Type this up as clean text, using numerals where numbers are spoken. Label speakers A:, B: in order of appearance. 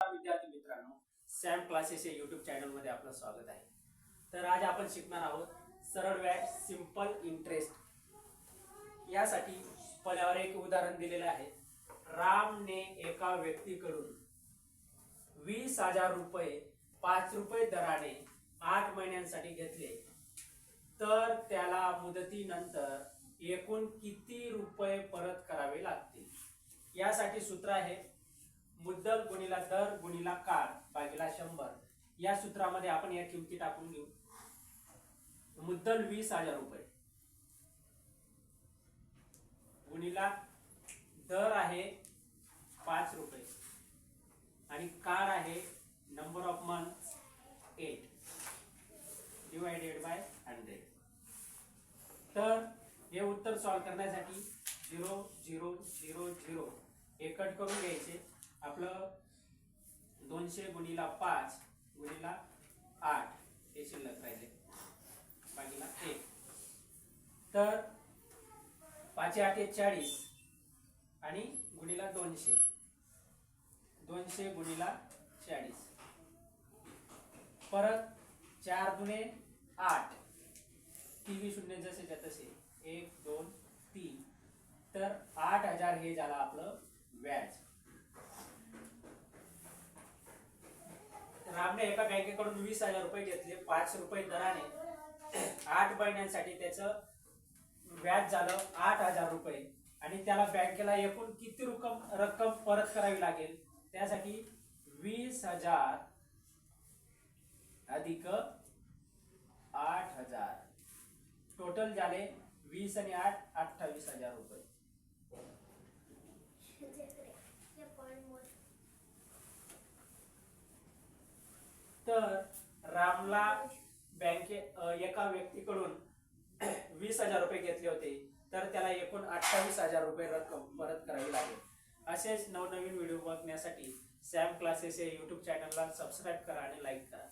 A: विद्यार्थी मित्रांनो, Sam classes या यूट्यूब चॅनल मध्ये आपलं स्वागत आहे. तर आज आपण शिकणार आहोत सरळ व्याज सिंपल इंटरेस्ट. यासाठी पल्यावर एक उदाहरण दिलेलं आहे. रामने एका व्यक्तीकडून 20,000 रुपये 5 रुपये दराने 8 महिन्यांसाठी घेतले, तर त्याला मुदतीनंतर एकूण किती रुपये परत करावे लागतील. यासाठी सूत्र आहे मुद्दल गुणिला दर गुणिला काळ भागिला 100. या सूत्रामध्ये आपण या किमती टाकून घेऊ. मुद्दल 20,000 रुपये गुणिला दर आहे 5 रुपये आणि काळ आहे number of month 8 divided by 100. तर हे उत्तर सॉल्व करण्यासाठी 0 0 0 0 हे कट करून घ्यायचे. आपलं 200 गुणिला 5 गुणिला 8 हे शिल्लक राहिले भागिला 1. तर 5 8 40 आणि गुणिला 200 200 गुणिला 40 परत 4 दुने 8 3 शून्य जसे तसे 1 2 3. तर 8,000 हे झालं आपलं व्याज. रामने एका बँकेकडून 20,000 रुपये घेतले 5 रुपये दराने 8 महिन्यांसाठी. त्याचं व्याज झालं 8,000 रुपये आणि त्याला बँकेला एकूण किती रक्कम परत करावी लागेल. त्यासाठी 20,000 अधिक 8,000 टोटल झाले 20 आणि 8 28,000 रुपये. तर रामला एका व्यक्तीकडून 20,000 रुपये घेतले होते, तर त्याला एकूण 28,000 रुपये रक्कम परत करावी लागेल. असेच नवनवीन व्हिडिओ बघण्यासाठी सॅम क्लासेस या यूट्यूब चॅनलला सबस्क्राईब करा आणि लाईक करा.